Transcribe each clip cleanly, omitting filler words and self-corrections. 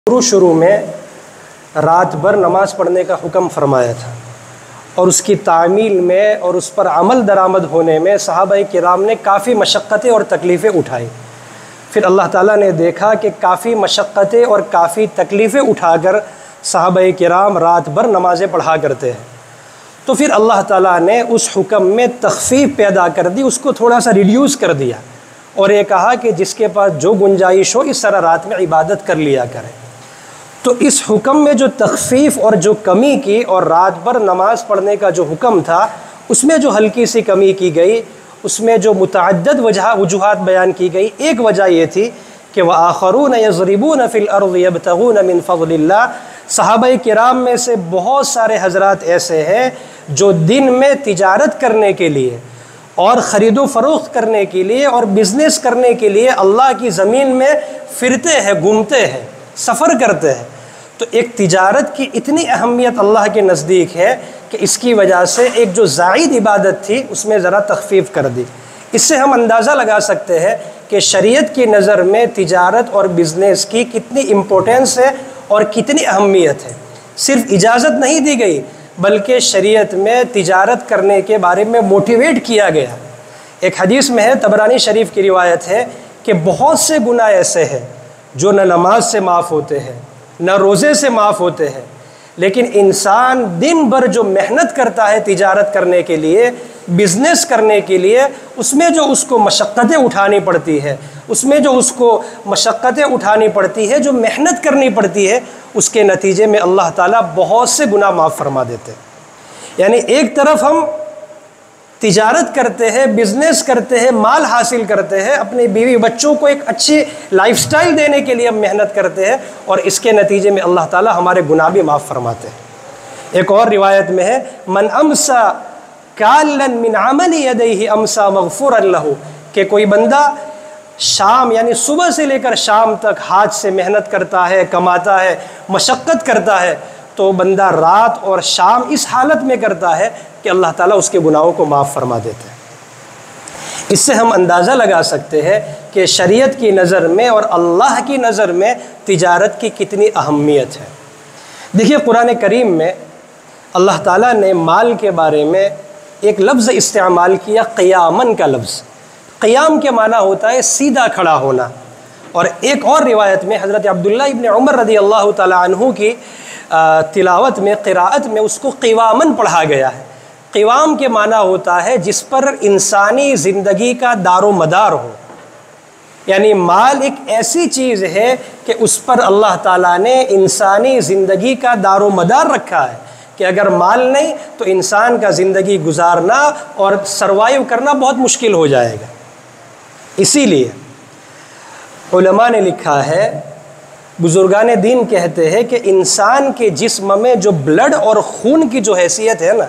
شروع میں رات بھر نماز پڑھنے کا حکم فرمایا تھا، اور اس کی تعمیل میں اور اس پر عمل درآمد ہونے میں صحابہ کرام نے کافی مشقتیں اور تکلیفیں اٹھائی۔ پھر اللہ تعالیٰ نے دیکھا کہ کافی مشقتیں اور کافی تکلیفیں اٹھا کر صحابہ کرام رات بھر نمازیں پڑھا کرتے ہیں، تو پھر اللہ تعالیٰ نے اس حکم میں تخفیف پیدا کر دی، اس کو تھوڑا سا ریڈیوس کر دیا، اور یہ کہا کہ جس کے پاس جو گنجائش ہو اس طرح رات میں عبادت کر لیا کرے۔ تو اس حکم میں جو تخفیف اور جو کمی کی، اور رات بھر نماز پڑھنے کا جو حکم تھا اس میں جو ہلکی سی کمی کی گئی، اس میں جو متعدد وجوہات بیان کی گئی، ایک وجہ یہ تھی کہ وَآخَرُونَ يَضْرِبُونَ فِي الْأَرْضِ يَبْتَغُونَ مِنْ فَضْلِ اللَّهِ، صحابہ کرام میں سے بہت سارے حضرات ایسے ہیں جو دن میں تجارت کرنے کے لیے اور خرید و فروخت کرنے کے لیے اور بزنس کرنے کے لیے اللہ کی زمین میں پھرتے ہیں، گھومتے ہیں، سفر کرتے ہیں۔ تو ایک تجارت کی اتنی اہمیت اللہ کے نزدیک ہے کہ اس کی وجہ سے ایک جو زائد عبادت تھی اس میں ذرا تخفیف کر دی۔ اس سے ہم اندازہ لگا سکتے ہیں کہ شریعت کی نظر میں تجارت اور بزنس کی کتنی امپورٹنس ہے اور کتنی اہمیت ہے۔ صرف اجازت نہیں دی گئی بلکہ شریعت میں تجارت کرنے کے بارے میں موٹیویٹ کیا گیا۔ ایک حدیث میں ہے، طبرانی شریف کی روایت ہے کہ بہت سے گناہ ایسے ہیں جو نہ نماز سے معاف ہوتے ہیں نہ روزے سے معاف ہوتے ہیں، لیکن انسان دن بھر جو محنت کرتا ہے تجارت کرنے کے لیے، بزنس کرنے کے لیے، اس میں جو اس کو مشقتیں اٹھانی پڑتی ہے، اس میں جو اس کو مشقتیں اٹھانی پڑتی ہے، جو محنت کرنی پڑتی ہے، اس کے نتیجے میں اللہ تعالیٰ بہت سے گناہ معاف فرما دیتے ہیں۔ یعنی ایک طرف ہم تجارت کرتے ہیں، بزنس کرتے ہیں، مال حاصل کرتے ہیں، اپنے بیوی بچوں کو ایک اچھی لائف سٹائل دینے کے لیے ہم محنت کرتے ہیں، اور اس کے نتیجے میں اللہ تعالیٰ ہمارے گناہ بھی معاف فرماتے ہیں۔ ایک اور روایت میں ہے، من امسا کالا من عمل یدیہ امسا مغفورا لہ، کہ کوئی بندہ شام یعنی صبح سے لے کر شام تک ہاتھ سے محنت کرتا ہے، کماتا ہے، مشقت کرتا ہے، تو بندہ رات اور شام اس حالت میں کرتا ہے کہ اللہ تعالیٰ اس کے گناہوں کو معاف فرما دیتے ہیں۔ اس سے ہم اندازہ لگا سکتے ہیں کہ شریعت کی نظر میں اور اللہ کی نظر میں تجارت کی کتنی اہمیت ہے۔ دیکھیے قرآن کریم میں اللہ تعالیٰ نے مال کے بارے میں ایک لفظ استعمال کیا، قیامن کا لفظ۔ قیام کے معنی ہوتا ہے سیدھا کھڑا ہونا، اور ایک اور روایت میں حضرت عبداللہ ابن عمر رضی اللہ تعالیٰ عنہ کی تلاوت میں، قراءت میں اس کو قوامن پڑھا گیا ہے۔ قوام کے معنی ہوتا ہے جس پر انسانی زندگی کا دار و مدار ہو، یعنی مال ایک ایسی چیز ہے کہ اس پر اللہ تعالیٰ نے انسانی زندگی کا دار و مدار رکھا ہے کہ اگر مال نہیں تو انسان کا زندگی گزارنا اور سروائیو کرنا بہت مشکل ہو جائے گا۔ اسی لیے علماء نے لکھا ہے، بزرگان دین کہتے ہیں کہ انسان کے جسم میں جو بلڈ اور خون کی جو حیثیت ہے نا،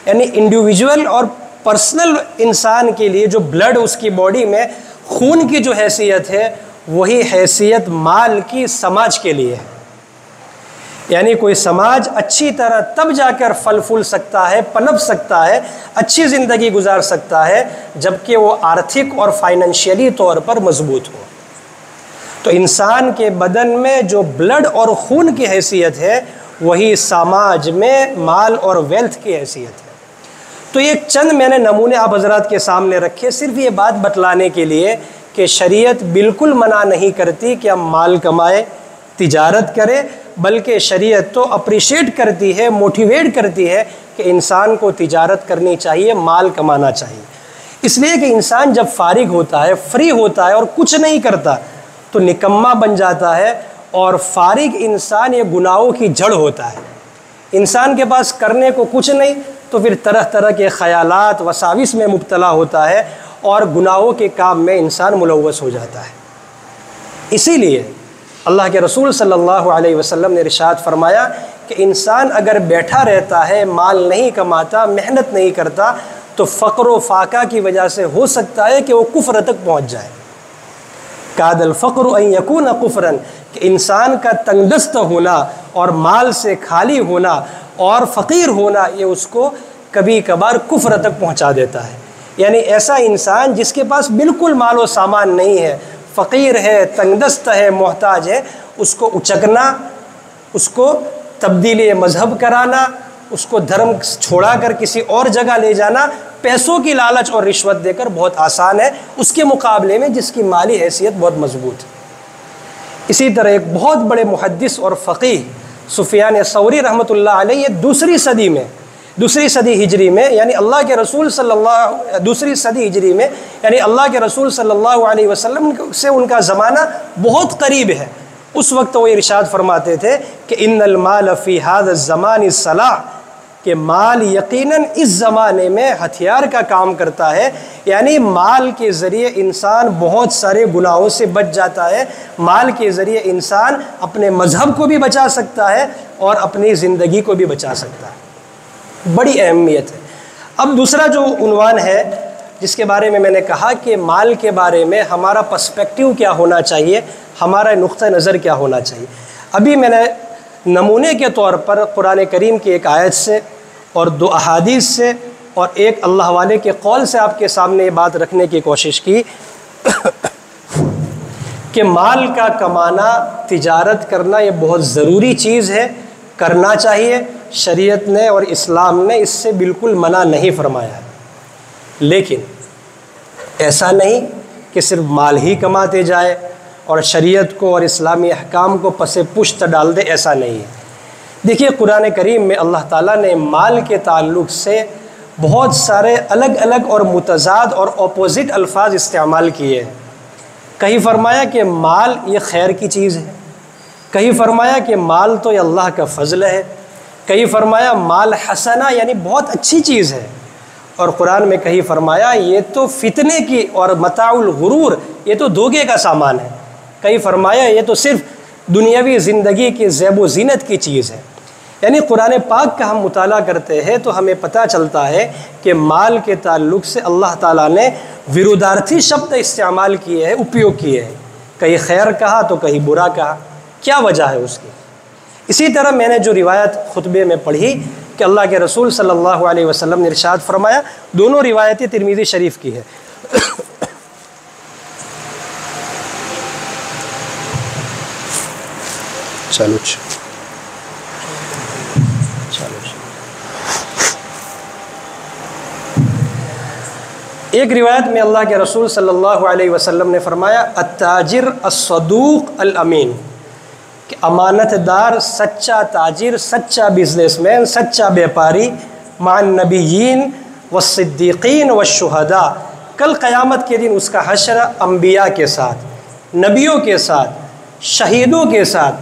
یعنی انڈیویجول اور پرسنل انسان کے لیے جو بلڈ اس کی باڈی میں خون کی جو حیثیت ہے، وہی حیثیت مال کی سماج کے لیے ہے۔ یعنی کوئی سماج اچھی طرح تب جا کر پھل پھول سکتا ہے، پنپ سکتا ہے، اچھی زندگی گزار سکتا ہے جبکہ وہ آرتھک اور فائنینشیلی طور پر مضبوط ہو۔ تو انسان کے بدن میں جو بلڈ اور خون کی حیثیت ہے وہی سماج میں مال اور ویلتھ کی حیثیت ہے۔ تو یہ چند میں نے نمونے آپ حضرات کے سامنے رکھے، صرف یہ بات بتلانے کے لیے کہ شریعت بالکل منع نہیں کرتی کہ ہم مال کمائے، تجارت کرے، بلکہ شریعت تو اپریشیٹ کرتی ہے، موٹیویٹ کرتی ہے کہ انسان کو تجارت کرنی چاہیے، مال کمانا چاہیے۔ اس لیے کہ انسان جب فارغ ہوتا ہے، فری ہوتا ہے اور کچھ نہیں کرتا تو نکما بن جاتا ہے، اور فارغ انسان یہ گناہوں کی جڑ ہوتا ہے۔ انسان کے پاس کرنے کو کچھ نہیں تو پھر طرح طرح کے خیالات وساوس میں مبتلا ہوتا ہے اور گناہوں کے کام میں انسان ملوث ہو جاتا ہے۔ اسی لیے اللہ کے رسول صلی اللہ علیہ وسلم نے ارشاد فرمایا کہ انسان اگر بیٹھا رہتا ہے، مال نہیں کماتا، محنت نہیں کرتا، تو فقر و فاقہ کی وجہ سے ہو سکتا ہے کہ وہ کفر تک پہنچ جائے۔ کاد الفقر ان یکون کفرا، کہ انسان کا تنگ دست ہونا اور مال سے خالی ہونا اور فقیر ہونا یہ اس کو کبھی کبھار کفر تک پہنچا دیتا ہے۔ یعنی ایسا انسان جس کے پاس بالکل مال و سامان نہیں ہے، فقیر ہے، تنگ دست ہے، محتاج ہے، اس کو اچکنا، اس کو تبدیلی مذہب کرانا، اس کو دھرم چھوڑا کر کسی اور جگہ لے جانا پیسوں کی لالچ اور رشوت دے کر بہت آسان ہے، اس کے مقابلے میں جس کی مالی حیثیت بہت مضبوط ہے۔ اسی طرح ایک بہت بڑے محدث اور فقیہ سفیان ثوری رحمۃ اللہ علیہ، یہ دوسری صدی ہجری میں یعنی اللہ کے رسول صلی اللہ علیہ وسلم سے ان کا زمانہ بہت قریب ہے۔ اس وقت وہ ارشاد فرماتے تھے کہ ان المال فی ھذا الزمان السلاح، کہ مال یقیناً اس زمانے میں ہتھیار کا کام کرتا ہے، یعنی مال کے ذریعے انسان بہت سارے گناہوں سے بچ جاتا ہے، مال کے ذریعے انسان اپنے مذہب کو بھی بچا سکتا ہے اور اپنی زندگی کو بھی بچا سکتا ہے۔ بڑی اہمیت ہے۔ اب دوسرا جو عنوان ہے جس کے بارے میں میں نے کہا کہ مال کے بارے میں ہمارا پرسپیکٹیو کیا ہونا چاہیے، ہمارا نقطہ نظر کیا ہونا چاہیے۔ ابھی میں نے نمونے کے طور پر قرآن کریم کی ایک آیت سے اور 2 احادیث سے اور ایک اللہ والے کے قول سے آپ کے سامنے یہ بات رکھنے کی کوشش کی کہ مال کا کمانا، تجارت کرنا یہ بہت ضروری چیز ہے، کرنا چاہیے۔ شریعت نے اور اسلام نے اس سے بالکل منع نہیں فرمایا ہے، لیکن ایسا نہیں کہ صرف مال ہی کماتے جائے اور شریعت کو اور اسلامی احکام کو پس پشت ڈال دے، ایسا نہیں ہے۔ دیکھیے قرآن کریم میں اللہ تعالیٰ نے مال کے تعلق سے بہت سارے الگ الگ اور متضاد اور اپوزٹ الفاظ استعمال کیے ہیں۔ کہیں فرمایا کہ مال یہ خیر کی چیز ہے، کہیں فرمایا کہ مال تو یہ اللہ کا فضل ہے، کہیں فرمایا مال حسنہ یعنی بہت اچھی چیز ہے، اور قرآن میں کہیں فرمایا یہ تو فتنے کی اور متاع الغرور، یہ تو دھوکے کا سامان ہے، کہیں فرمایا یہ تو صرف دنیاوی زندگی کی زیب و زینت کی چیز ہے۔ یعنی قرآن پاک کا ہم مطالعہ کرتے ہیں تو ہمیں پتہ چلتا ہے کہ مال کے تعلق سے اللہ تعالیٰ نے ورودارتھی شبد استعمال کیے ہیں، اپیوگ کیے ہیں، کہیں خیر کہا تو کہیں برا کہا، کیا وجہ ہے اس کی؟ اسی طرح میں نے جو روایت خطبے میں پڑھی کہ اللہ کے رسول صلی اللہ علیہ وسلم نے ارشاد فرمایا، دونوں روایتیں ترمذی شریف کی ہے۔ چلو ایک روایت میں اللہ کے رسول صلی اللہ علیہ وسلم نے فرمایا التاجر الصدوق الامین، کہ امانت دار، سچا تاجر، سچا بزنس مین، سچا بیپاری، مع النبیین والصدیقین والشہداء، کل قیامت کے دن اس کا حشر انبیاء کے ساتھ، نبیوں کے ساتھ، شہیدوں کے ساتھ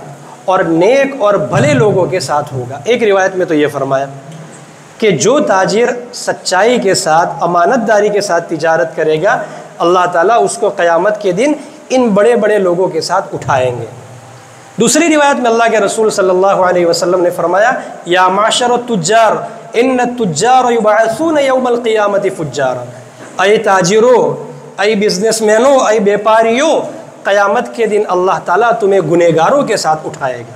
اور نیک اور بھلے لوگوں کے ساتھ ہوگا۔ ایک روایت میں تو یہ فرمایا کہ جو تاجر سچائی کے ساتھ، امانت داری کے ساتھ تجارت کرے گا، اللہ تعالیٰ اس کو قیامت کے دن ان بڑے بڑے لوگوں کے ساتھ اٹھائیں گے۔ دوسری روایت میں اللہ کے رسول صلی اللہ علیہ وسلم نے فرمایا یا معشر التجار ان التجار یبعثون یوم القیامت فجارا، اے تاجروں، اے بزنس مینوں، اے بیپاریوں، قیامت کے دن اللہ تعالیٰ تمہیں گنہگاروں کے ساتھ اٹھائے گا۔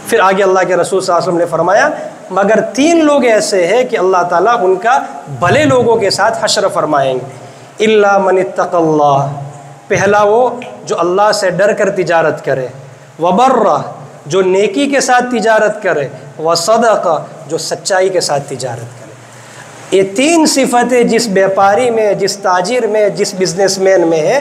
پھر آگے اللہ کے رسول صلی اللہ علیہ وسلم نے فرمایا مگر 3 لوگ ایسے ہیں کہ اللہ تعالیٰ ان کا بھلے لوگوں کے ساتھ حشر فرمائیں گے، الا من اتقى اللہ، پہلا وہ جو اللہ سے ڈر کر تجارت کرے، وبر، جو نیکی کے ساتھ تجارت کرے، وصدق، جو سچائی کے ساتھ تجارت کرے۔ یہ 3 صفتیں جس بیپاری میں، جس تاجر میں، جس بزنس مین میں ہے،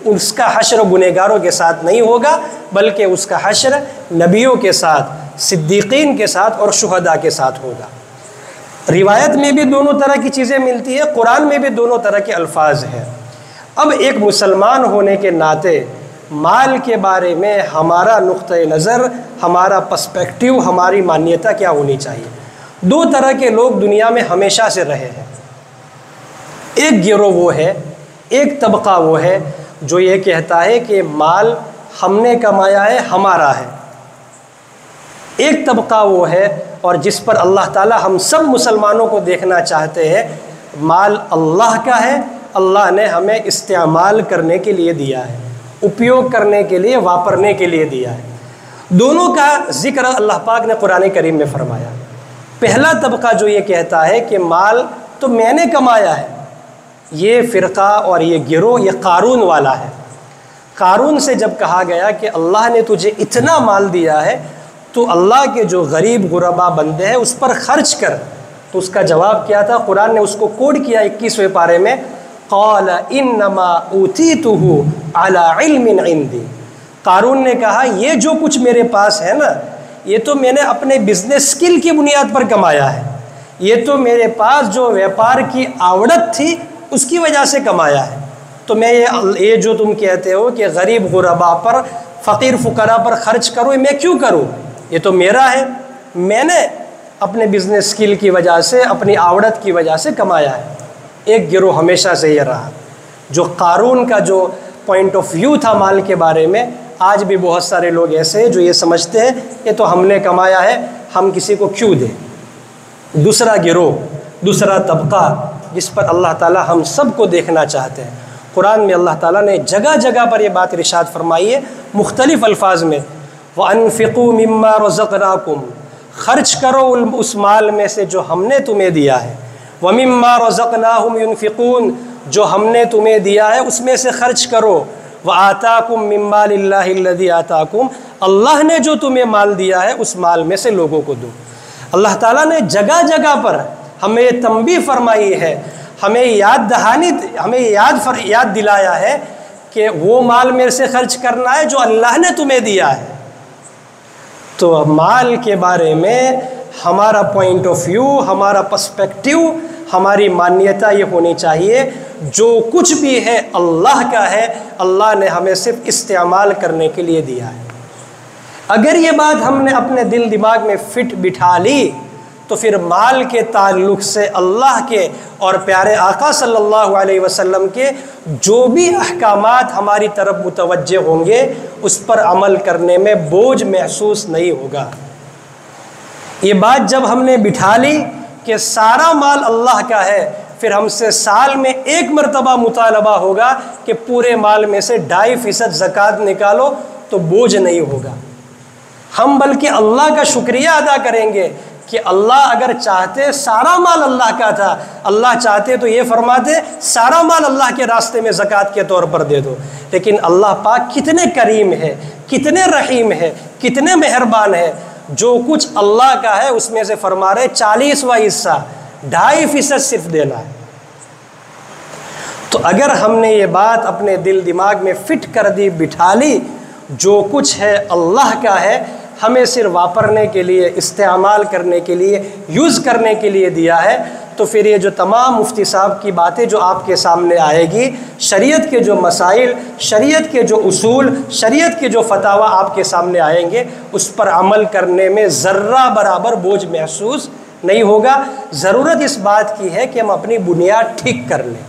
اس کا حشر گنہگاروں کے ساتھ نہیں ہوگا، بلکہ اس کا حشر نبیوں کے ساتھ، صدیقین کے ساتھ اور شہداء کے ساتھ ہوگا۔ روایت میں بھی دونوں طرح کی چیزیں ملتی ہے، قرآن میں بھی دونوں طرح کے الفاظ ہیں۔ اب ایک مسلمان ہونے کے ناطے مال کے بارے میں ہمارا نقطۂ نظر، ہمارا پرسپیکٹیو، ہماری مانیتا کیا ہونی چاہیے؟ 2 طرح کے لوگ دنیا میں ہمیشہ سے رہے ہیں۔ ایک گروہ وہ ہے، ایک طبقہ وہ ہے جو یہ کہتا ہے کہ مال ہم نے کمایا ہے، ہمارا ہے۔ ایک طبقہ وہ ہے اور جس پر اللہ تعالیٰ ہم سب مسلمانوں کو دیکھنا چاہتے ہیں، مال اللہ کا ہے، اللہ نے ہمیں استعمال کرنے کے لیے دیا ہے، اپیوگ کرنے کے لیے، واپرنے کے لیے دیا ہے۔ دونوں کا ذکر اللہ پاک نے قرآن کریم میں فرمایا۔ پہلا طبقہ جو یہ کہتا ہے کہ مال تو میں نے کمایا ہے، یہ فرقہ اور یہ گروہ یہ قارون والا ہے۔ قارون سے جب کہا گیا کہ اللہ نے تجھے اتنا مال دیا ہے تو اللہ کے جو غریب غربا بندے ہیں اس پر خرچ کر، تو اس کا جواب کیا تھا؟ قرآن نے اس کو کوڈ کیا 21ویں پارے میں، قال انما اوتیتہ علی علم عندی۔ قارون نے کہا یہ جو کچھ میرے پاس ہے نا، یہ تو میں نے اپنے بزنس سکل کی بنیاد پر کمایا ہے، یہ تو میرے پاس جو ویپار کی آوڑت تھی اس کی وجہ سے کمایا ہے۔ تو میں یہ جو تم کہتے ہو کہ غریب غربا پر، فقیر فقراء پر خرچ کرو، میں کیوں کروں؟ یہ تو میرا ہے، میں نے اپنے بزنس سکل کی وجہ سے، اپنی آوڑت کی وجہ سے کمایا ہے۔ ایک گروہ ہمیشہ سے یہ رہا، جو قارون کا جو پوائنٹ آف ویو تھا مال کے بارے میں، آج بھی بہت سارے لوگ ایسے ہیں جو یہ سمجھتے ہیں یہ تو ہم نے کمایا ہے، ہم کسی کو کیوں دیں۔ دوسرا گروہ، دوسرا طبقہ جس پر اللہ تعالی ہم سب کو دیکھنا چاہتے ہیں، قرآن میں اللہ تعالیٰ نے جگہ جگہ پر یہ بات ارشاد فرمائی ہے مختلف الفاظ میں، وَأَنفِقُوا مِمَّا رَزَقْنَاكُمْ، خرچ کرو اس مال میں سے جو ہم نے تمہیں دیا ہے، وَمِمَّا رَزَقْنَاهُمْ يُنْفِقُونَ، جو ہم نے تمہیں دیا ہے اس میں سے خرچ کرو، وَآتَاكُمْ مِن مَّالِ اللَّهِ الَّذِي آتَاكُمْ، اللہ نے جو تمہیں مال دیا ہے اس مال میں سے لوگوں کو دو۔ اللہ تعالیٰ نے جگہ جگہ پر ہمیں یہ تنبیہ فرمائی ہے، ہمیں یاد دلایا ہے کہ وہ مال میرے سے خرچ کرنا ہے جو اللہ نے تمہیں دیا ہے۔ تو مال کے بارے میں ہمارا پوائنٹ آف ویو، ہمارا پرسپیکٹیو، ہماری مانیتا یہ ہونی چاہیے جو کچھ بھی ہے اللہ کا ہے، اللہ نے ہمیں صرف استعمال کرنے کے لیے دیا ہے۔ اگر یہ بات ہم نے اپنے دل دماغ میں فٹ بٹھا لی تو پھر مال کے تعلق سے اللہ کے اور پیارے آقا صلی اللہ علیہ وسلم کے جو بھی احکامات ہماری طرف متوجہ ہوں گے اس پر عمل کرنے میں بوجھ محسوس نہیں ہوگا۔ یہ بات جب ہم نے بٹھا لی کہ سارا مال اللہ کا ہے، پھر ہم سے سال میں ایک مرتبہ مطالبہ ہوگا کہ پورے مال میں سے 2.5% زکوٰۃ نکالو تو بوجھ نہیں ہوگا۔ ہم بلکہ اللہ کا شکریہ ادا کریں گے کہ اللہ اگر چاہتے سارا مال اللہ کا تھا، اللہ چاہتے تو یہ فرماتے سارا مال اللہ کے راستے میں زکوٰۃ کے طور پر دے دو، لیکن اللہ پاک کتنے کریم ہے، کتنے رحیم ہے، کتنے مہربان ہے، جو کچھ اللہ کا ہے اس میں سے فرما رہے 40واں حصہ 2.5% صرف دینا ہے۔ تو اگر ہم نے یہ بات اپنے دل دماغ میں فٹ کر دی، بٹھا لی، جو کچھ ہے اللہ کا ہے، ہمیں صرف واپرنے کے لیے، استعمال کرنے کے لیے، یوز کرنے کے لیے دیا ہے، تو پھر یہ جو تمام مفتی صاحب کی باتیں جو آپ کے سامنے آئے گی، شریعت کے جو مسائل، شریعت کے جو اصول، شریعت کے جو فتاویٰ آپ کے سامنے آئیں گے، اس پر عمل کرنے میں ذرہ برابر بوجھ محسوس نہیں ہوگا۔ ضرورت اس بات کی ہے کہ ہم اپنی بنیاد ٹھیک کر لیں،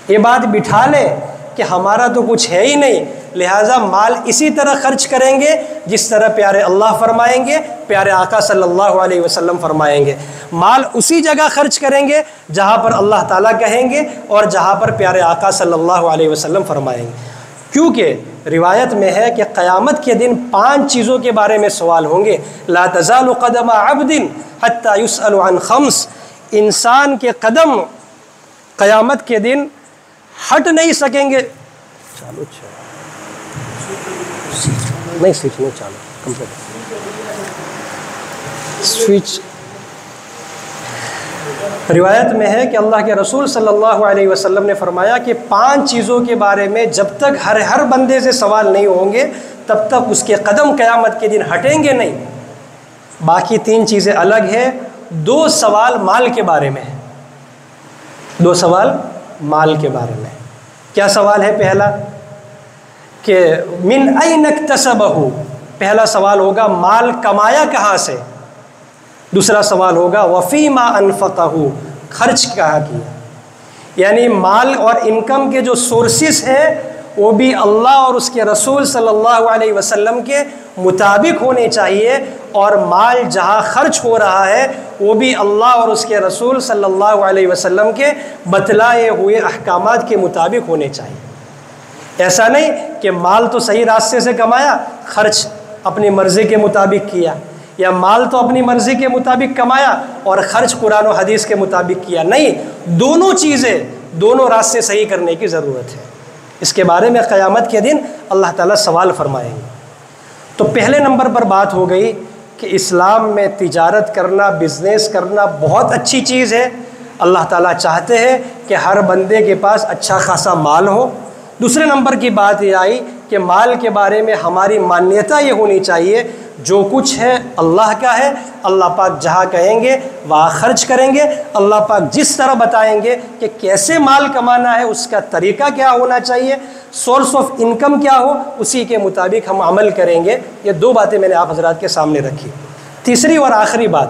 یہ بات بٹھا لیں کہ ہمارا تو کچھ ہے ہی نہیں، لہٰذا مال اسی طرح خرچ کریں گے جس طرح پیارے اللہ فرمائیں گے، پیارے آقا صلی اللہ علیہ وسلم فرمائیں گے، مال اسی جگہ خرچ کریں گے جہاں پر اللہ تعالیٰ کہیں گے اور جہاں پر پیارے آقا صلی اللہ علیہ وسلم فرمائیں گے۔ کیونکہ روایت میں ہے کہ قیامت کے دن 5 چیزوں کے بارے میں سوال ہوں گے، لا تزال قدم عبد حتی یسأل عن 5، انسان کے قدم قیامت کے دن ہٹ نہیں سکیں گے۔ چالو نہیں سوئچ نہیں چالو کمپلیٹ سوئچ۔ روایت میں ہے کہ اللہ کے رسول صلی اللہ علیہ وسلم نے فرمایا کہ 5 چیزوں کے بارے میں جب تک ہر بندے سے سوال نہیں ہوں گے تب تک اس کے قدم قیامت کے دن ہٹیں گے نہیں۔ باقی 3 چیزیں الگ ہیں، 2 سوال مال کے بارے میں ہے، 2 سوال مال کے بارے میں۔ کیا سوال ہے؟ پہلا کہ من این اکتسبہ، پہلا سوال ہوگا مال کمایا کہاں سے، دوسرا سوال ہوگا وفیما انفقہ، خرچ کہاں کیا۔ یعنی مال اور انکم کے جو سورسز ہیں وہ بھی اللہ اور اس کے رسول صلی اللہ علیہ وسلم کے مطابق ہونے چاہیے، اور مال جہاں خرچ ہو رہا ہے وہ بھی اللہ اور اس کے رسول صلی اللہ علیہ وسلم کے بتلائے ہوئے احکامات کے مطابق ہونے چاہیے۔ ایسا نہیں کہ مال تو صحیح راستے سے کمایا، خرچ اپنی مرضی کے مطابق کیا، یا مال تو اپنی مرضی کے مطابق کمایا اور خرچ قرآن و حدیث کے مطابق کیا۔ نہیں، دونوں چیزیں، دونوں راستے صحیح کرنے کی ضرورت ہے۔ اس کے بارے میں قیامت کے دن اللہ تعالیٰ سوال فرمائیں گے۔ تو پہلے نمبر پر بات ہو گئی کہ اسلام میں تجارت کرنا، بزنس کرنا بہت اچھی چیز ہے۔ اللہ تعالیٰ چاہتے ہیں کہ ہر بندے کے پاس اچھا خاصا مال ہو۔ دوسرے نمبر کی بات یہ آئی کہ مال کے بارے میں ہماری مانیتا یہ ہونی چاہیے جو کچھ ہے اللہ کا ہے، اللہ پاک جہاں کہیں گے وہاں خرچ کریں گے، اللہ پاک جس طرح بتائیں گے کہ کیسے مال کمانا ہے، اس کا طریقہ کیا ہونا چاہیے، سورس آف انکم کیا ہو، اسی کے مطابق ہم عمل کریں گے۔ یہ دو باتیں میں نے آپ حضرات کے سامنے رکھی۔ تیسری اور آخری بات،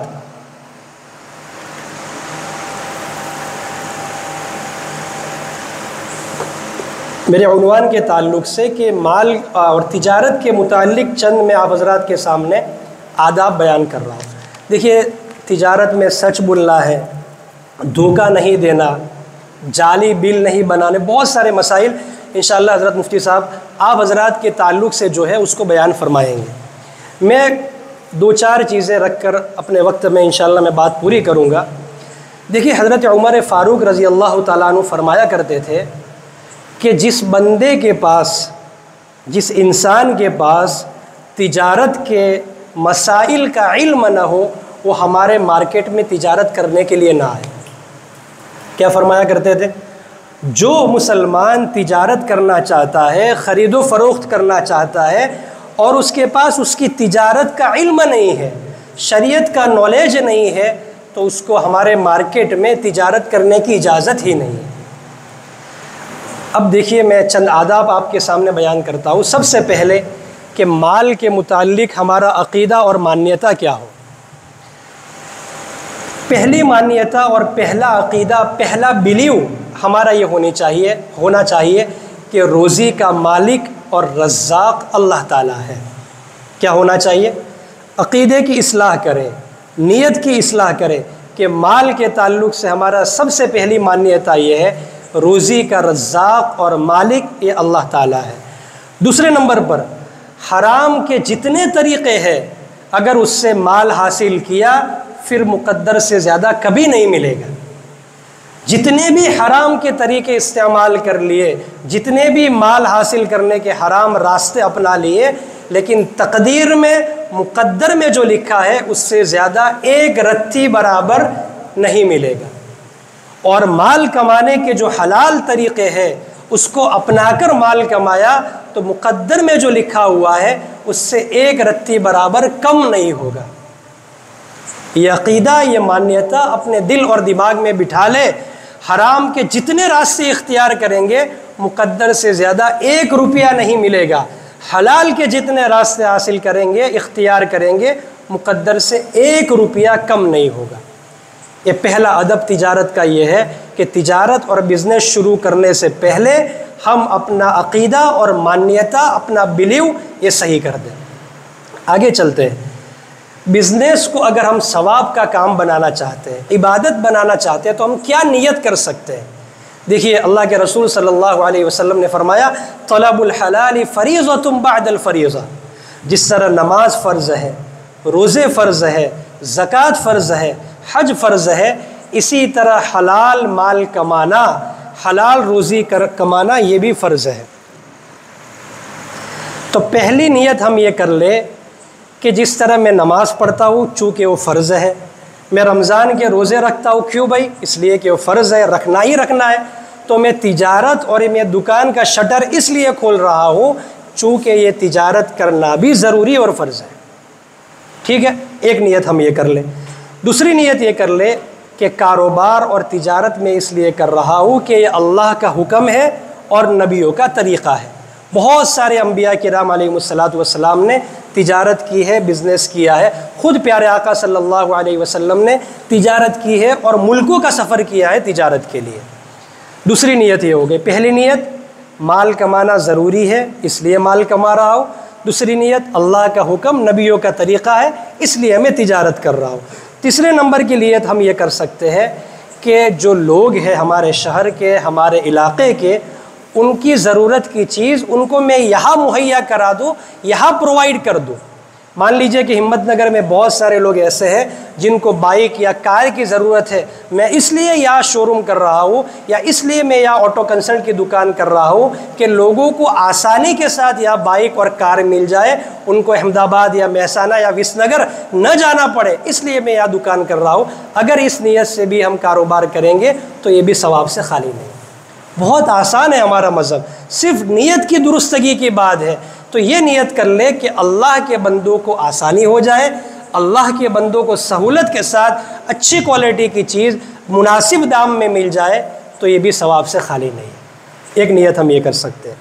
میرے عنوان کے تعلق سے کہ مال اور تجارت کے متعلق چند میں آپ حضرات کے سامنے آداب بیان کر رہا ہوں۔ دیکھیے، تجارت میں سچ بولنا ہے، دھوکہ نہیں دینا، جعلی بل نہیں بنانے، بہت سارے مسائل انشاءاللہ حضرت مفتی صاحب آپ حضرات کے تعلق سے جو ہے اس کو بیان فرمائیں گے۔ میں دو چار چیزیں رکھ کر اپنے وقت میں انشاءاللہ میں بات پوری کروں گا۔ دیکھیے، حضرت عمر فاروق رضی اللہ تعالیٰ عنہ فرمایا کرتے تھے کہ جس بندے کے پاس، جس انسان کے پاس تجارت کے مسائل کا علم نہ ہو، وہ ہمارے مارکیٹ میں تجارت کرنے کے لیے نہ آئے۔ کیا فرمایا کرتے تھے؟ جو مسلمان تجارت کرنا چاہتا ہے، خرید و فروخت کرنا چاہتا ہے اور اس کے پاس اس کی تجارت کا علم نہیں ہے، شریعت کا نالج نہیں ہے، تو اس کو ہمارے مارکیٹ میں تجارت کرنے کی اجازت ہی نہیں ہے۔ اب دیکھیے، میں چند آداب آپ کے سامنے بیان کرتا ہوں۔ سب سے پہلے کہ مال کے متعلق ہمارا عقیدہ اور مانیتا کیا ہو۔ پہلی مانیتا اور پہلا عقیدہ، پہلا بلیو ہمارا یہ ہونا چاہیے کہ روزی کا مالک اور رزاق اللہ تعالیٰ ہے۔ کیا ہونا چاہیے؟ عقیدے کی اصلاح کریں، نیت کی اصلاح کریں کہ مال کے تعلق سے ہمارا سب سے پہلی مانیتا یہ ہے روزی کا رزاق اور مالک یہ اللہ تعالیٰ ہے۔ دوسرے نمبر پر حرام کے جتنے طریقے ہیں، اگر اس سے مال حاصل کیا پھر مقدر سے زیادہ کبھی نہیں ملے گا۔ جتنے بھی حرام کے طریقے استعمال کر لیے، جتنے بھی مال حاصل کرنے کے حرام راستے اپنا لیے، لیکن تقدیر میں، مقدر میں جو لکھا ہے اس سے زیادہ ایک رتی برابر نہیں ملے گا۔ اور مال کمانے کے جو حلال طریقے ہیں اس کو اپنا کر مال کمایا تو مقدر میں جو لکھا ہوا ہے اس سے ایک رتی برابر کم نہیں ہوگا۔ یہ عقیدہ، یہ مانیتا اپنے دل اور دماغ میں بٹھا لے۔ حرام کے جتنے راستے اختیار کریں گے مقدر سے زیادہ ایک روپیہ نہیں ملے گا، حلال کے جتنے راستے حاصل کریں گے، اختیار کریں گے، مقدر سے ایک روپیہ کم نہیں ہوگا۔ یہ پہلا ادب تجارت کا یہ ہے کہ تجارت اور بزنس شروع کرنے سے پہلے ہم اپنا عقیدہ اور مانیتا، اپنا بلیو یہ صحیح کر دیں۔ آگے چلتے ہیں۔ بزنس کو اگر ہم ثواب کا کام بنانا چاہتے ہیں، عبادت بنانا چاہتے ہیں، تو ہم کیا نیت کر سکتے ہیں؟ دیکھیے، اللہ کے رسول صلی اللہ علیہ وسلم نے فرمایا طلب الحلال فریضۃ بعد الفریضہ۔ جس طرح نماز فرض ہے، روزے فرض ہے، زکوٰۃ فرض ہے، حج فرض ہے، اسی طرح حلال مال کمانا، حلال روزی کمانا یہ بھی فرض ہے۔ تو پہلی نیت ہم یہ کر لیں کہ جس طرح میں نماز پڑھتا ہوں چونکہ وہ فرض ہے، میں رمضان کے روزے رکھتا ہوں، کیوں بھائی؟ اس لیے کہ وہ فرض ہے، رکھنا ہی رکھنا ہے۔ تو میں تجارت اور میں دکان کا شٹر اس لیے کھول رہا ہوں چونکہ یہ تجارت کرنا بھی ضروری اور فرض ہے۔ ٹھیک ہے، ایک نیت ہم یہ کر لیں۔ دوسری نیت یہ کر لے کہ کاروبار اور تجارت میں اس لیے کر رہا ہوں کہ یہ اللہ کا حکم ہے اور نبیوں کا طریقہ ہے۔ بہت سارے انبیاء کرام علیہ الصلاۃ والسلام نے تجارت کی ہے، بزنس کیا ہے۔ خود پیارے آقا صلی اللہ علیہ وسلم نے تجارت کی ہے اور ملکوں کا سفر کیا ہے تجارت کے لیے۔ دوسری نیت یہ ہو گئی۔ پہلی نیت مال کمانا ضروری ہے اس لیے مال کما رہا ہوں۔ دوسری نیت اللہ کا حکم، نبیوں کا طریقہ ہے اس لیے میں تجارت کر رہا ہوں۔ تیسرے نمبر کی نیت ہم یہ کر سکتے ہیں کہ جو لوگ ہیں ہمارے شہر کے، ہمارے علاقے کے، ان کی ضرورت کی چیز ان کو میں یہاں مہیا کرا دوں، یہاں پرووائڈ کر دوں۔ مان لیجئے کہ ہمت نگر میں بہت سارے لوگ ایسے ہیں جن کو بائک یا کار کی ضرورت ہے، میں اس لیے یہاں شو روم کر رہا ہوں یا اس لیے میں یہاں آٹو کنسلٹ کی دکان کر رہا ہوں کہ لوگوں کو آسانی کے ساتھ یہاں بائک اور کار مل جائے، ان کو احمد آباد یا مہسانہ یا وس نگر نہ جانا پڑے، اس لیے میں یہاں دکان کر رہا ہوں۔ اگر اس نیت سے بھی ہم کاروبار کریں گے تو یہ بھی ثواب سے خالی نہیں۔ بہت آسان ہے ہمارا مذہب، صرف نیت کی درستگی کی بات ہے۔ تو یہ نیت کر لے کہ اللہ کے بندوں کو آسانی ہو جائے، اللہ کے بندوں کو سہولت کے ساتھ اچھی کوالٹی کی چیز مناسب دام میں مل جائے، تو یہ بھی ثواب سے خالی نہیں۔ ایک نیت ہم یہ کر سکتے ہیں۔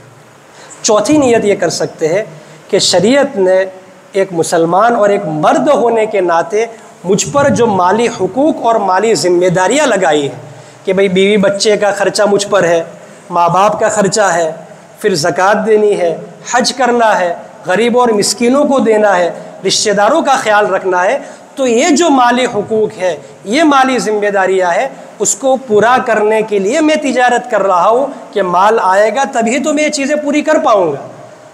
چوتھی نیت یہ کر سکتے ہیں کہ شریعت نے ایک مسلمان اور ایک مرد ہونے کے ناطے مجھ پر جو مالی حقوق اور مالی ذمہ داریاں لگائی ہیں کہ بھئی بیوی بچے کا خرچہ مجھ پر ہے، ماں باپ کا خرچہ ہے، پھر زکوٰۃ دینی ہے، حج کرنا ہے، غریبوں اور مسکینوں کو دینا ہے، رشتہ داروں کا خیال رکھنا ہے، تو یہ جو مالی حقوق ہے، یہ مالی ذمہ داریاں ہیں، اس کو پورا کرنے کے لیے میں تجارت کر رہا ہوں کہ مال آئے گا تبھی تو میں یہ چیزیں پوری کر پاؤں گا۔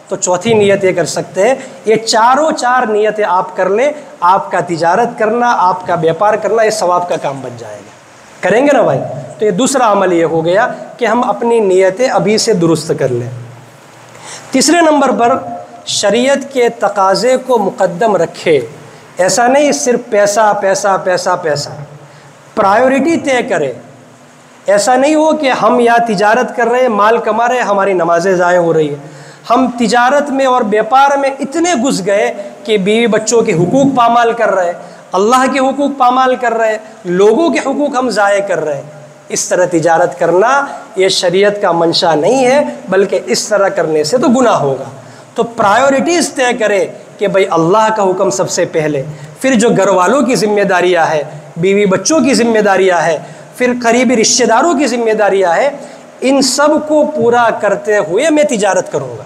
تو چوتھی نیت یہ کر سکتے ہیں، یہ چار نیتیں آپ کر لیں، آپ کا تجارت کرنا، آپ کا بیپار کرنا، یہ ثواب کا کام بن جائے گا۔ کریں گے نا بھائی؟ تو یہ دوسرا عمل یہ ہو گیا کہ ہم اپنی نیتیں ابھی سے درست کر لیں۔ تیسرے نمبر پر شریعت کے تقاضے کو مقدم رکھے، ایسا نہیں صرف پیسہ پیسہ پیسہ پیسہ، پرائیورٹی طے کرے۔ ایسا نہیں ہو کہ ہم یا تجارت کر رہے ہیں، مال کما رہے ہیں، ہماری نمازیں ضائع ہو رہی ہیں۔ ہم تجارت میں اور بیپار میں اتنے گھس گئے کہ بیوی بچوں کے حقوق پامال کر رہے ہیں، اللہ کے حقوق پامال کر رہے ہیں، لوگوں کے حقوق ہم ضائع کر رہے ہیں۔ اس طرح تجارت کرنا یہ شریعت کا منشا نہیں ہے، بلکہ اس طرح کرنے سے تو گناہ ہوگا۔ تو پرائیورٹیز طے کرے کہ بھئی اللہ کا حکم سب سے پہلے، پھر جو گھر والوں کی ذمہ داریاں ہے، بیوی بچوں کی ذمہ داریاں ہے، پھر قریبی رشتہ داروں کی ذمہ داریاں ہے، ان سب کو پورا کرتے ہوئے میں تجارت کروں گا۔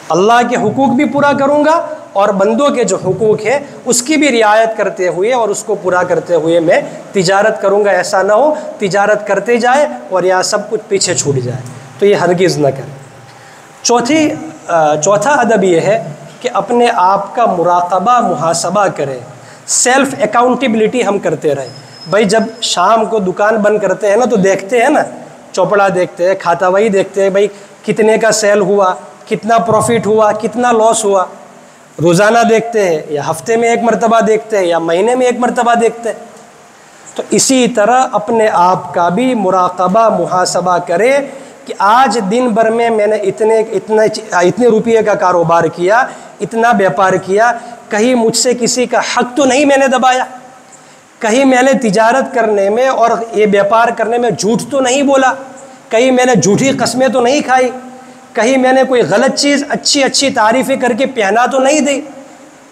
اللہ کے حقوق بھی پورا کروں گا اور بندوں کے جو حقوق ہے اس کی بھی رعایت کرتے ہوئے اور اس کو پورا کرتے ہوئے میں تجارت کروں گا۔ ایسا نہ ہو تجارت کرتے جائے اور یہاں سب کچھ پیچھے چھوٹ جائے، تو یہ ہرگز نہ کرے۔ چوتھا ادب یہ ہے کہ اپنے آپ کا مراقبہ محاسبہ کرے، سیلف اکاؤنٹیبلٹی ہم کرتے رہے۔ بھائی جب شام کو دکان بند کرتے ہیں نا تو دیکھتے ہیں نا، چوپڑا دیکھتے ہیں، کھاتا وہی دیکھتے ہیں، بھائی کتنے کا سیل ہوا، کتنا پروفٹ ہوا، کتنا لاس ہوا، روزانہ دیکھتے ہیں یا ہفتے میں ایک مرتبہ دیکھتے ہیں یا مہینے میں ایک مرتبہ دیکھتے ہیں۔ تو اسی طرح اپنے آپ کا بھی مراقبہ محاسبہ کرے کہ آج دن بھر میں نے اتنے روپئے کا کاروبار کیا، اتنا بیپار کیا، کہیں مجھ سے کسی کا حق تو نہیں میں نے دبایا، کہیں میں نے تجارت کرنے میں اور یہ بیپار کرنے میں جھوٹ تو نہیں بولا، کہیں میں نے جھوٹی قسمیں تو نہیں کھائی، کہیں میں نے کوئی غلط چیز اچھی تعریفیں کر کے پہنا تو نہیں دی،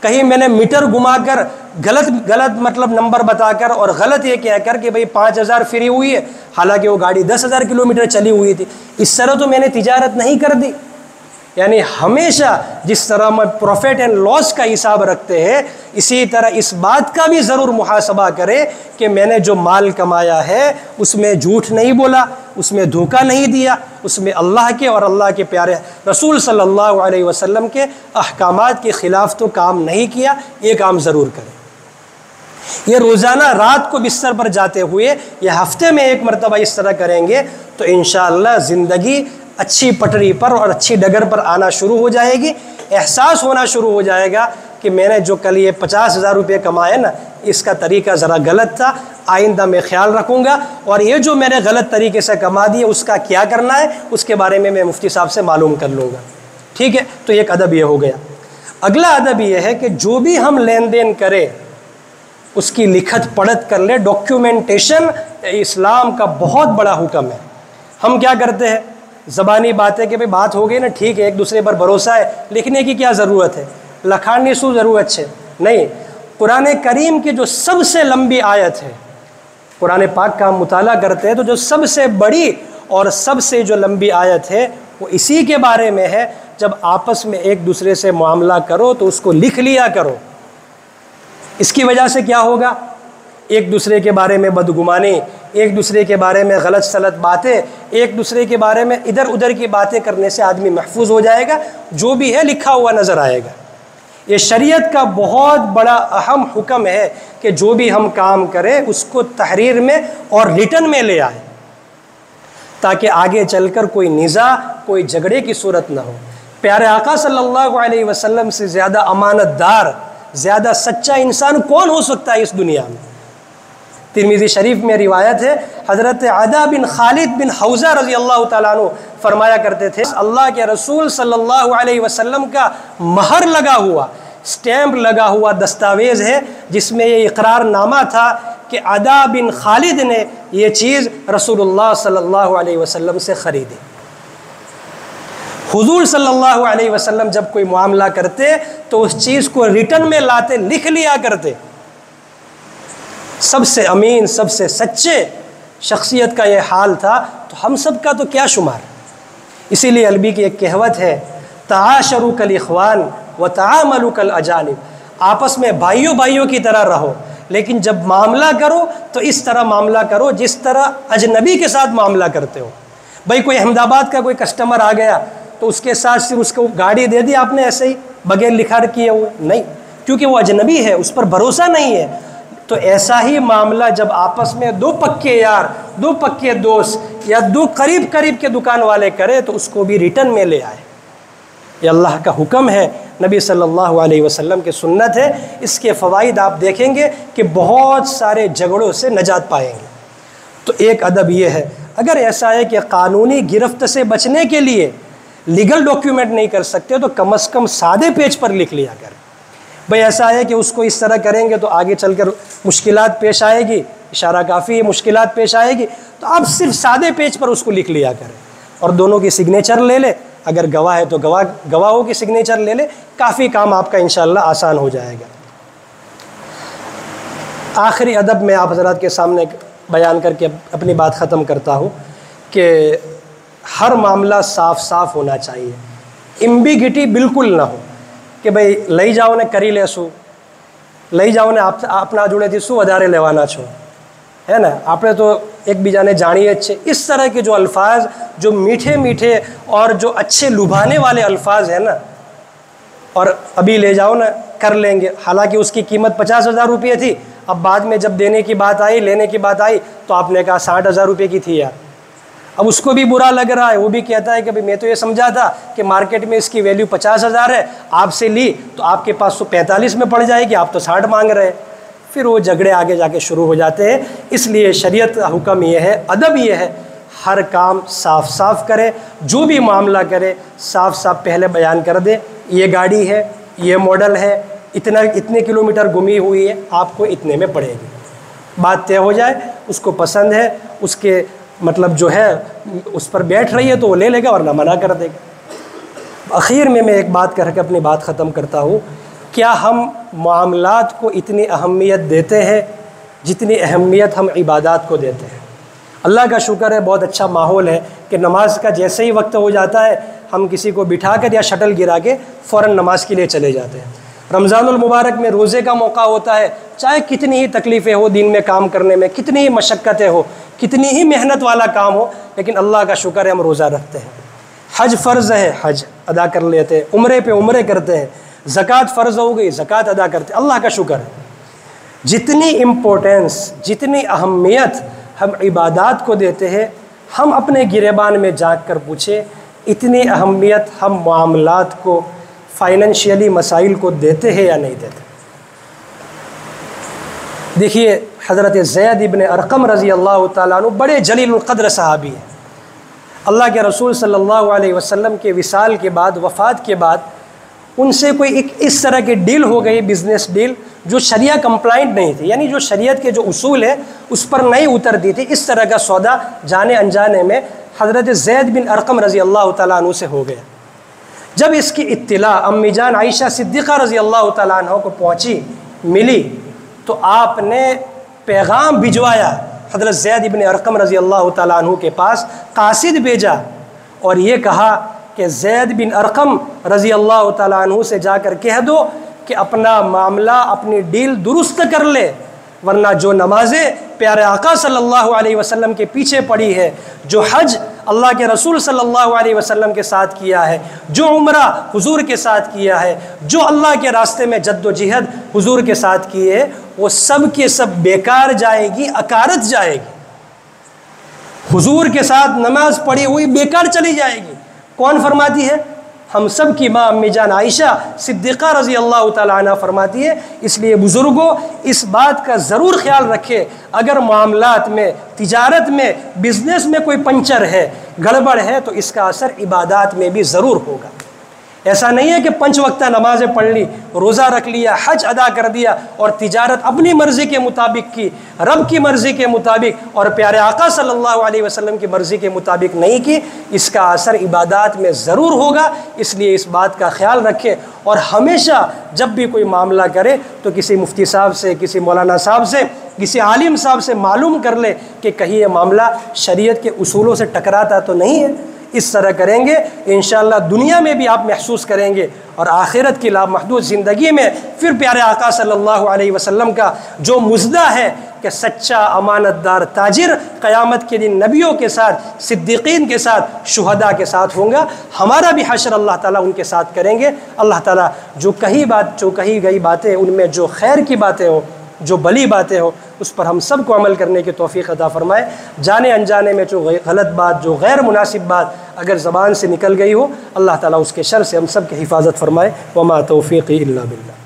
کہیں میں نے میٹر گھما کر غلط مطلب نمبر بتا کر اور غلط یہ کہہ کر کہ بھئی 5000 فری ہوئی ہے، حالانکہ وہ گاڑی 10,000 کلومیٹر چلی ہوئی تھی، اس طرح تو میں نے تجارت نہیں کر دی۔ یعنی ہمیشہ جس طرح میں پروفٹ اینڈ لاس کا حساب رکھتے ہیں، اسی طرح اس بات کا بھی ضرور محاسبہ کرے کہ میں نے جو مال کمایا ہے اس میں جھوٹ نہیں بولا، اس میں دھوکہ نہیں دیا، اس میں اللہ کے اور اللہ کے پیارے رسول صلی اللہ علیہ وسلم کے احکامات کے خلاف تو کام نہیں کیا، یہ کام ضرور کرے۔ یہ روزانہ رات کو بستر پر جاتے ہوئے یا ہفتے میں ایک مرتبہ اس طرح کریں گے تو انشاءاللہ زندگی اچھی پٹری پر اور اچھی ڈگر پر آنا شروع ہو جائے گی۔ احساس ہونا شروع ہو جائے گا کہ میں نے جو کل یہ 50,000 روپے کمائے نا، اس کا طریقہ ذرا غلط تھا، آئندہ میں خیال رکھوں گا، اور یہ جو میں نے غلط طریقے سے کما دیے اس کا کیا کرنا ہے اس کے بارے میں مفتی صاحب سے معلوم کر لوں گا۔ ٹھیک ہے، تو ایک ادب یہ ہو گیا۔ اگلا ادب یہ ہے کہ جو بھی ہم لین دین کریں اس کی لکھت پڑھت کر لے، ڈاکیومنٹیشن اسلام کا بہت بڑا حکم ہے۔ ہم کیا کرتے ہیں، زبانی باتیں کہ بھئی بات ہو گئی نا، ٹھیک ہے، ایک دوسرے پر بھروسہ ہے، لکھنے کی کیا ضرورت ہے، لکھاڑنے سو ضرورت ہے نہیں۔ قرآن کریم کی جو سب سے لمبی آیت ہے، قرآن پاک کا ہم مطالعہ کرتے ہیں تو جو سب سے بڑی اور سب سے جو لمبی آیت ہے وہ اسی کے بارے میں ہے، جب آپس میں ایک دوسرے سے معاملہ کرو تو اس کو لکھ لیا کرو۔ اس کی وجہ سے کیا ہوگا، ایک دوسرے کے بارے میں بدگمانی، ایک دوسرے کے بارے میں غلط سلط باتیں، ایک دوسرے کے بارے میں ادھر ادھر کی باتیں کرنے سے آدمی محفوظ ہو جائے گا، جو بھی ہے لکھا ہوا نظر آئے گا۔ یہ شریعت کا بہت بڑا اہم حکم ہے کہ جو بھی ہم کام کریں اس کو تحریر میں اور ریٹن میں لے آئیں، تاکہ آگے چل کر کوئی نزاع، کوئی جھگڑے کی صورت نہ ہو۔ پیارے آقا صلی اللہ علیہ وسلم سے زیادہ امانت دار، زیادہ سچا انسان کون ہو سکتا ہے اس دنیا میں؟ ترمذی شریف میں روایت ہے، حضرت عدا بن خالد بن حوزہ رضی اللہ تعالیٰ عنہ فرمایا کرتے تھے، اللہ کے رسول صلی اللہ علیہ وسلم کا مہر لگا ہوا، سٹیمپ لگا ہوا دستاویز ہے جس میں یہ اقرار نامہ تھا کہ عدا بن خالد نے یہ چیز رسول اللہ صلی اللہ علیہ وسلم سے خریدی۔ حضور صلی اللہ علیہ وسلم جب کوئی معاملہ کرتے تو اس چیز کو ریٹن میں لاتے، لکھ لیا کرتے۔ سب سے امین، سب سے سچے شخصیت کا یہ حال تھا، تو ہم سب کا تو کیا شمار۔ اسی لیے عربی کی ایک کہوت ہے، تعاشروا کالاخوان وتعاملوا کالاجانب، آپس میں بھائیوں بھائیوں کی طرح رہو، لیکن جب معاملہ کرو تو اس طرح معاملہ کرو جس طرح اجنبی کے ساتھ معاملہ کرتے ہو۔ بھائی کوئی احمد آباد کا کوئی کسٹمر آ گیا تو اس کے ساتھ صرف اس کو گاڑی دے دی آپ نے ایسے ہی بغیر لکھا کیے ہوئے؟ نہیں، کیونکہ وہ اجنبی ہے، اس پر بھروسہ نہیں ہے۔ تو ایسا ہی معاملہ جب آپس میں دو پکے یار، دو پکے دوست یا دو قریب کے دکان والے کرے تو اس کو بھی ریٹن میں لے آئے۔ یہ اللہ کا حکم ہے، نبی صلی اللہ علیہ وسلم کی سنت ہے۔ اس کے فوائد آپ دیکھیں گے کہ بہت سارے جھگڑوں سے نجات پائیں گے۔ تو ایک ادب یہ ہے، اگر ایسا ہے کہ قانونی گرفت سے بچنے کے لیے لیگل ڈاکیومنٹ نہیں کر سکتے تو کم از کم سادے پیج پر لکھ لیا کریں۔ بھئی ایسا ہے کہ اس کو اس طرح کریں گے تو آگے چل کر مشکلات پیش آئے گی، اشارہ کافی ہے، مشکلات پیش آئے گی، تو آپ صرف سادے پیج پر اس کو لکھ لیا کریں، اور دونوں کی سگنیچر لے لے، اگر گواہ ہے تو گواہوں کی سگنیچر لے لے، کافی کام آپ کا انشاءاللہ آسان ہو جائے گا۔ آخری ادب میں آپ حضرات کے سامنے بیان کر کے اپنی بات ختم کرتا ہوں کہ ہر معاملہ صاف صاف ہونا چاہیے، امبیگٹی بالکل نہ ہو کہ بھئی لئی جاؤ نے کری لے سو، લઈ જાઓ ને આપના જોડેથી શું વધારે લેવાના છો, ہے نا. આપણે તો એકબીજાને જાણીએ જ છે. اس طرح کے جو الفاظ جو میٹھے میٹھے اور جو اچھے لبھانے والے الفاظ ہیں نا، اور ابھی لے جاؤ نا کر لیں گے، حالانکہ اس کی قیمت 50,000 روپے تھی، اب بعد میں جب دینے کی بات آئی، لینے کی بات آئی تو آپ نے کہا 60,000 روپے کی تھی یار. اب اس کو بھی برا لگ رہا ہے، وہ بھی کہتا ہے کہ میں تو یہ سمجھا تھا کہ مارکیٹ میں اس کی ویلیو 50,000 ہے، آپ سے لی تو آپ کے پاس تو 45 میں پڑ جائے گی، آپ تو 60 مانگ رہے ہیں. پھر وہ جھگڑے آگے جا کے شروع ہو جاتے ہیں. اس لیے شریعت کا حکم یہ ہے، ادب یہ ہے، ہر کام صاف صاف کرے، جو بھی معاملہ کرے صاف صاف پہلے بیان کر دے. یہ گاڑی ہے، یہ ماڈل ہے، اتنے کلومیٹر گھومی ہوئی ہے، آپ کو اتنے میں پڑے گی. بات طے ہو جائے، اس کو پسند ہے، اس کے مطلب جو ہے اس پر بیٹھ رہی ہے تو وہ لے لے گا ورنہ منع کر دے گا. اخیر میں ایک بات کر کے اپنی بات ختم کرتا ہوں. کیا ہم معاملات کو اتنی اہمیت دیتے ہیں جتنی اہمیت ہم عبادات کو دیتے ہیں؟ اللہ کا شکر ہے، بہت اچھا ماحول ہے کہ نماز کا جیسے ہی وقت ہو جاتا ہے ہم کسی کو بٹھا کر یا شٹل گرا کے فوراً نماز کے لیے چلے جاتے ہیں. رمضان المبارک میں روزے کا موقع ہوتا ہے، چاہے کتنی ہی تکلیفیں ہو دین میں کام کرنے میں، کتنی ہی مشقتیں ہو، کتنی ہی محنت والا کام ہو، لیکن اللہ کا شکر ہے ہم روزہ رکھتے ہیں. حج فرض ہے، حج ادا کر لیتے ہیں، عمرے پہ عمرے کرتے ہیں، زکوٰۃ فرض ہو گئی، زکوٰۃ ادا کرتے ہیں. اللہ کا شکر ہے. جتنی امپورٹنس، جتنی اہمیت ہم عبادات کو دیتے ہیں، ہم اپنے گریبان میں جھانک کر پوچھیں اتنی اہمیت ہم معاملات کو، فائنینشیلی مسائل کو دیتے ہیں یا نہیں دیتے. دیکھیے حضرت زید ابن ارقم رضی اللہ تعالیٰ عنہ بڑے جلیل القدر صحابی ہیں. اللہ کے رسول صلی اللہ علیہ وسلم کے وصال کے بعد، وفات کے بعد ان سے کوئی ایک اس طرح کی ڈیل ہو گئی، بزنس ڈیل جو شریعہ کمپلائنٹ نہیں تھی، یعنی جو شریعت کے جو اصول ہے اس پر نہیں اترتی تھی. اس طرح کا سودا جانے انجانے میں حضرت زید بن ارقم رضی اللہ تعالیٰ عنہ سے ہو گیا. جب اس کی اطلاع امی جان عائشہ صدیقہ رضی اللہ تعالیٰ عنہ کو پہنچی، ملی، تو آپ نے پیغام بھجوایا حضرت زید بن ارقم رضی اللہ تعالیٰ عنہ کے پاس، قاصد بھیجا اور یہ کہا کہ زید بن ارقم رضی اللہ تعالیٰ عنہ سے جا کر کہہ دو کہ اپنا معاملہ، اپنی ڈیل درست کر لے، ورنہ جو نمازیں پیارے آقا صلی اللہ علیہ وسلم کے پیچھے پڑی ہے، جو حج اللہ کے رسول صلی اللہ علیہ وسلم کے ساتھ کیا ہے، جو عمرہ حضور کے ساتھ کیا ہے، جو اللہ کے راستے میں جد و جہد حضور کے ساتھ کیے ہے، وہ سب کے سب بیکار جائے گی، اکارت جائے گی۔ حضور کے ساتھ نماز پڑھی ہوئی بیکار چلی جائے گی۔ کون فرماتی ہے؟ ہم سب کی ماں امی جان عائشہ صدیقہ رضی اللہ تعالیٰ عنہ فرماتی ہے۔ اس لیے بزرگوں اس بات کا ضرور خیال رکھے، اگر معاملات میں، تجارت میں، بزنس میں کوئی پنچر ہے، گڑبڑ ہے، تو اس کا اثر عبادات میں بھی ضرور ہوگا۔ ایسا نہیں ہے کہ 5 وقتہ نمازیں پڑھ لی، روزہ رکھ لیا، حج ادا کر دیا اور تجارت اپنی مرضی کے مطابق کی، رب کی مرضی کے مطابق اور پیارے آقا صلی اللہ علیہ وسلم کی مرضی کے مطابق نہیں کی، اس کا اثر عبادات میں ضرور ہوگا۔ اس لیے اس بات کا خیال رکھیں، اور ہمیشہ جب بھی کوئی معاملہ کرے تو کسی مفتی صاحب سے، کسی مولانا صاحب سے، کسی عالم صاحب سے معلوم کر لے کہ کہیں یہ معاملہ شریعت کے اصولوں سے ٹکراتا تو نہیں ہے۔ اس طرح کریں گے انشاءاللہ دنیا میں بھی آپ محسوس کریں گے، اور آخرت کی لامحدود زندگی میں پھر پیارے آقا صلی اللہ علیہ وسلم کا جو مژدہ ہے کہ سچا امانت دار تاجر قیامت کے دن نبیوں کے ساتھ، صدیقین کے ساتھ، شہداء کے ساتھ ہوں گا، ہمارا بھی حشر اللہ تعالیٰ ان کے ساتھ کریں گے۔ اللہ تعالیٰ جو کہی گئی باتیں، ان میں جو خیر کی باتیں ہوں، جو بلی باتیں ہوں، اس پر ہم سب کو عمل کرنے کی توفیق عطا فرمائے۔ جانے انجانے میں جو غلط بات، جو غیر مناسب بات اگر زبان سے نکل گئی ہو، اللہ تعالیٰ اس کے شر سے ہم سب کی حفاظت فرمائے۔ وما توفیقی الا باللہ۔